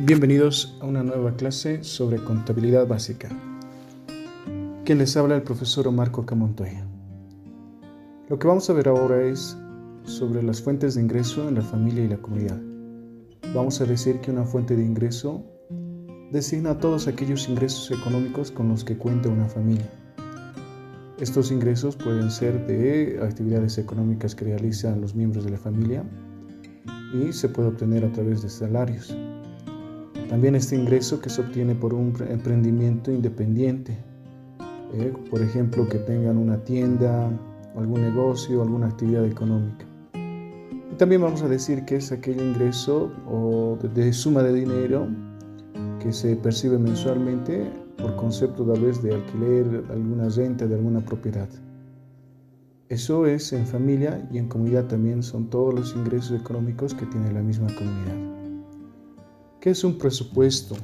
Bienvenidos a una nueva clase sobre contabilidad básica. Quien les habla el profesor Omar Coca Montoya. Lo que vamos a ver ahora es sobre las fuentes de ingreso en la familia y la comunidad. Vamos a decir que una fuente de ingreso designa todos aquellos ingresos económicos con los que cuenta una familia. Estos ingresos pueden ser de actividades económicas que realizan los miembros de la familia y se puede obtener a través de salarios. También este ingreso que se obtiene por un emprendimiento independiente, por ejemplo, que tengan una tienda, algún negocio, alguna actividad económica. Y también vamos a decir que es aquel ingreso o de suma de dinero que se percibe mensualmente por concepto tal vez de alquiler, alguna renta de alguna propiedad. Eso es en familia, y en comunidad también son todos los ingresos económicos que tiene la misma comunidad. ¿Qué es un presupuesto?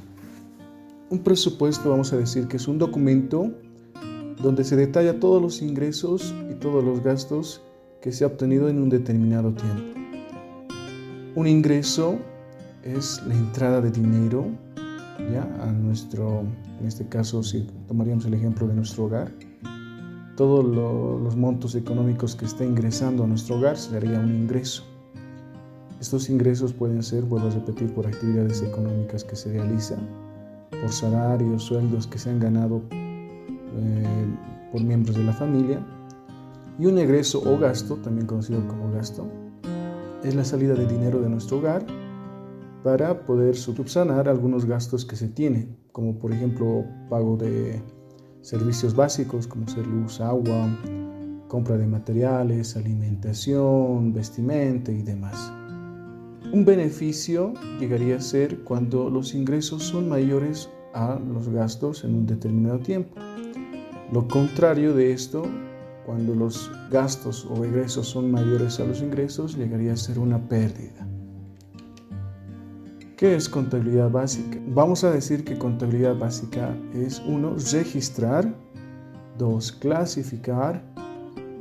Un presupuesto, vamos a decir que es un documento donde se detalla todos los ingresos y todos los gastos que se ha obtenido en un determinado tiempo. Un ingreso es la entrada de dinero, a nuestro, en este caso, si tomaríamos el ejemplo de nuestro hogar, todos los montos económicos que está ingresando a nuestro hogar sería un ingreso. Estos ingresos pueden ser, vuelvo a repetir, por actividades económicas que se realizan, por salarios, sueldos que se han ganado por miembros de la familia. Y un egreso o gasto, también conocido como gasto, es la salida de dinero de nuestro hogar para poder subsanar algunos gastos que se tienen, como por ejemplo pago de servicios básicos como ser luz, agua, compra de materiales, alimentación, vestimenta y demás. Un beneficio llegaría a ser cuando los ingresos son mayores a los gastos en un determinado tiempo. Lo contrario de esto, cuando los gastos o egresos son mayores a los ingresos, llegaría a ser una pérdida. ¿Qué es contabilidad básica? Vamos a decir que contabilidad básica es 1. Registrar, 2. Clasificar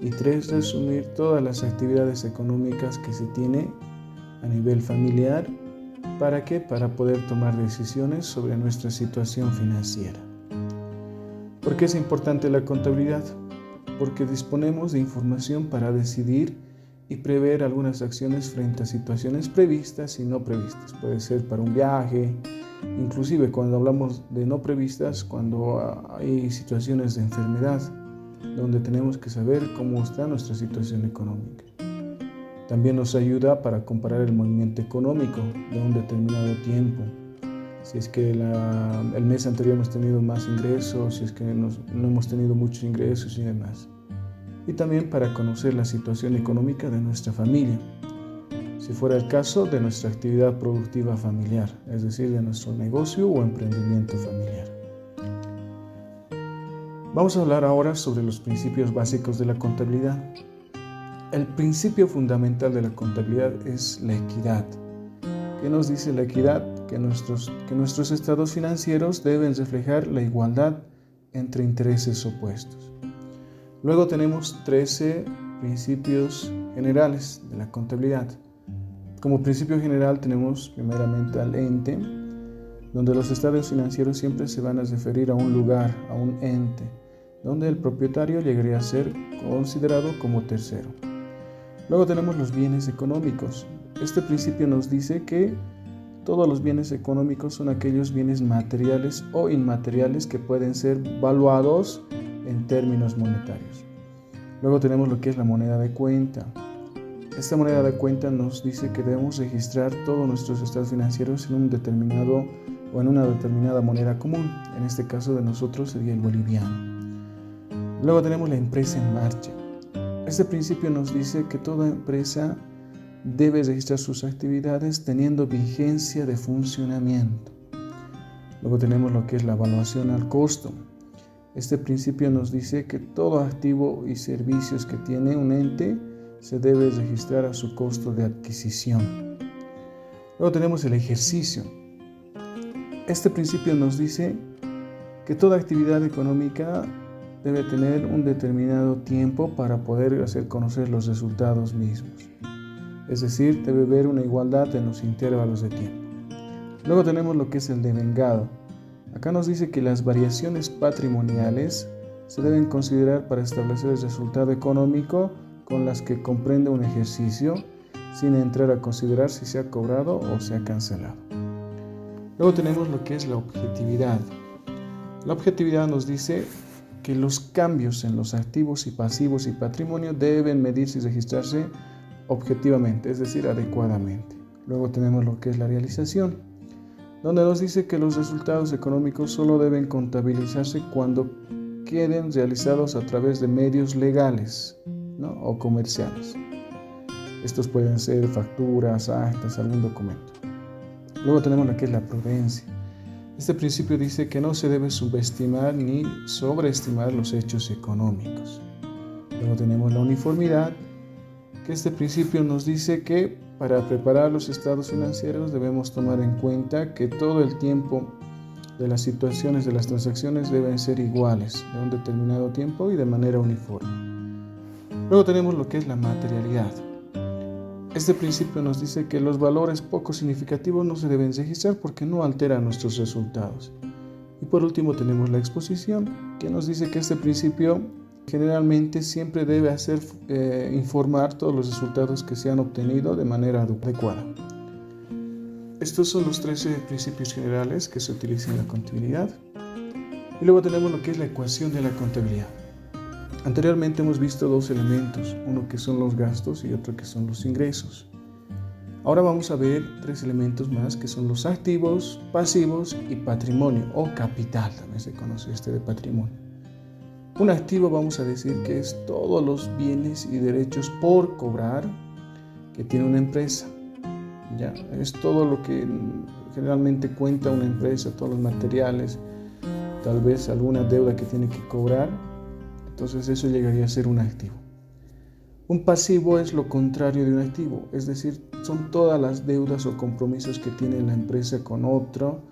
y 3. Resumir todas las actividades económicas que se tiene a nivel familiar. ¿Para qué? Para poder tomar decisiones sobre nuestra situación financiera. ¿Por qué es importante la contabilidad? Porque disponemos de información para decidir y prever algunas acciones frente a situaciones previstas y no previstas. Puede ser para un viaje, inclusive cuando hablamos de no previstas, cuando hay situaciones de enfermedad, donde tenemos que saber cómo está nuestra situación económica. También nos ayuda para comparar el movimiento económico de un determinado tiempo. Si es que el mes anterior hemos tenido más ingresos, si es que no hemos tenido muchos ingresos y demás. Y también para conocer la situación económica de nuestra familia, si fuera el caso de nuestra actividad productiva familiar, es decir, de nuestro negocio o emprendimiento familiar. Vamos a hablar ahora sobre los principios básicos de la contabilidad. El principio fundamental de la contabilidad es la equidad. ¿Qué nos dice la equidad? Que nuestros estados financieros deben reflejar la igualdad entre intereses opuestos. Luego tenemos 13 principios generales de la contabilidad. Como principio general tenemos primeramente al ente, donde los estados financieros siempre se van a referir a un lugar, a un ente, donde el propietario llegaría a ser considerado como tercero. Luego tenemos los bienes económicos. Este principio nos dice que todos los bienes económicos son aquellos bienes materiales o inmateriales que pueden ser valuados en términos monetarios. Luego tenemos lo que es la moneda de cuenta. Esta moneda de cuenta nos dice que debemos registrar todos nuestros estados financieros en un determinado o en una determinada moneda común. En este caso de nosotros sería el boliviano. Luego tenemos la empresa en marcha. Este principio nos dice que toda empresa debe registrar sus actividades teniendo vigencia de funcionamiento. Luego tenemos lo que es la evaluación al costo. Este principio nos dice que todo activo y servicios que tiene un ente se debe registrar a su costo de adquisición. Luego tenemos el ejercicio. Este principio nos dice que toda actividad económica debe tener un determinado tiempo para poder hacer conocer los resultados mismos. Es decir, debe haber una igualdad en los intervalos de tiempo. Luego tenemos lo que es el devengado. Acá nos dice que las variaciones patrimoniales se deben considerar para establecer el resultado económico con las que comprende un ejercicio, sin entrar a considerar si se ha cobrado o se ha cancelado. Luego tenemos lo que es la objetividad. La objetividad nos dice que los cambios en los activos y pasivos y patrimonio deben medirse y registrarse objetivamente, es decir, adecuadamente. Luego tenemos lo que es la realización, donde nos dice que los resultados económicos solo deben contabilizarse cuando queden realizados a través de medios legales, ¿no?, o comerciales. Estos pueden ser facturas, actas, algún documento. Luego tenemos lo que es la prudencia. Este principio dice que no se debe subestimar ni sobreestimar los hechos económicos. Luego tenemos la uniformidad, que este principio nos dice que para preparar los estados financieros debemos tomar en cuenta que todo el tiempo de las situaciones de las transacciones deben ser iguales de un determinado tiempo y de manera uniforme. Luego tenemos lo que es la materialidad. Este principio nos dice que los valores poco significativos no se deben registrar porque no alteran nuestros resultados. Y por último tenemos la exposición, que nos dice que este principio generalmente siempre debe hacer informar todos los resultados que se han obtenido de manera adecuada. Estos son los 13 principios generales que se utilizan en la contabilidad. Y luego tenemos lo que es la ecuación de la contabilidad. Anteriormente hemos visto dos elementos, uno que son los gastos y otro que son los ingresos. Ahora vamos a ver 3 elementos más que son los activos, pasivos y patrimonio o capital, también se conoce de patrimonio. Un activo vamos a decir que es todos los bienes y derechos por cobrar que tiene una empresa. ¿Ya? Es todo lo que generalmente cuenta una empresa, todos los materiales, tal vez alguna deuda que tiene que cobrar. Entonces eso llegaría a ser un activo. Un pasivo es lo contrario de un activo, es decir, son todas las deudas o compromisos que tiene la empresa con otro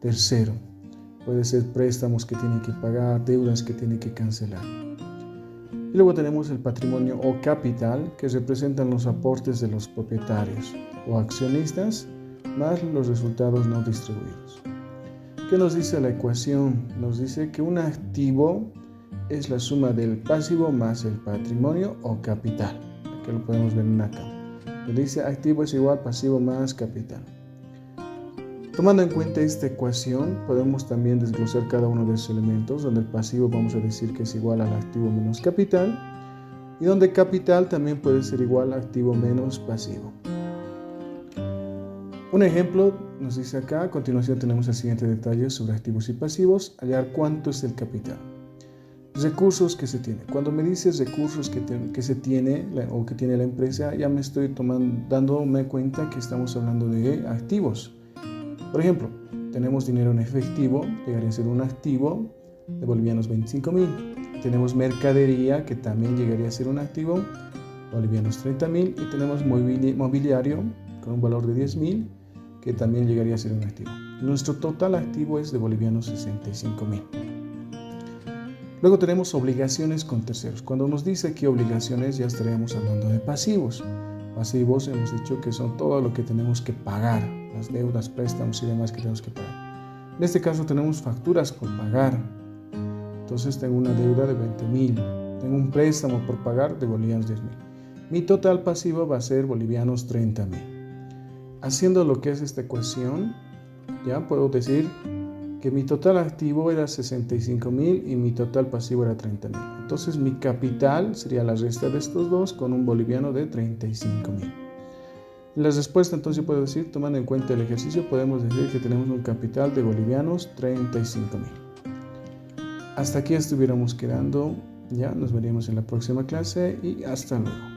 tercero. Puede ser préstamos que tiene que pagar, deudas que tiene que cancelar. Y luego tenemos el patrimonio o capital, que representan los aportes de los propietarios o accionistas, más los resultados no distribuidos. ¿Qué nos dice la ecuación? Nos dice que un activo es la suma del pasivo más el patrimonio o capital. Aquí lo podemos ver en una cama. Nos dice activo es igual pasivo más capital. Tomando en cuenta esta ecuación, podemos también desglosar cada uno de esos elementos, donde el pasivo vamos a decir que es igual al activo menos capital, y donde capital también puede ser igual a activo menos pasivo. Un ejemplo nos dice acá, a continuación tenemos el siguiente detalle sobre activos y pasivos, hallar cuánto es el capital. Recursos que se tiene. Cuando me dices recursos que se tiene o que tiene la empresa, ya me estoy dándome cuenta que estamos hablando de activos. Por ejemplo, tenemos dinero en efectivo, llegaría a ser un activo de bolivianos 25.000. Tenemos mercadería, que también llegaría a ser un activo, bolivianos 30.000. Y tenemos mobiliario con un valor de 10.000, que también llegaría a ser un activo. Nuestro total activo es de bolivianos 65.000. Luego tenemos obligaciones con terceros. Cuando nos dice aquí obligaciones, ya estaríamos hablando de pasivos. Pasivos hemos dicho que son todo lo que tenemos que pagar, las deudas, préstamos y demás que tenemos que pagar. En este caso tenemos facturas por pagar. Entonces tengo una deuda de 20.000. Tengo un préstamo por pagar de bolivianos 10.000. Mi total pasivo va a ser bolivianos 30.000. Haciendo lo que es esta ecuación, ya puedo decir que mi total activo era 65.000 y mi total pasivo era 30.000. Entonces mi capital sería la resta de estos dos con un boliviano de 35.000. La respuesta entonces puedo decir, tomando en cuenta el ejercicio, podemos decir que tenemos un capital de bolivianos 35.000. Hasta aquí estuviéramos quedando, ya nos veríamos en la próxima clase y hasta luego.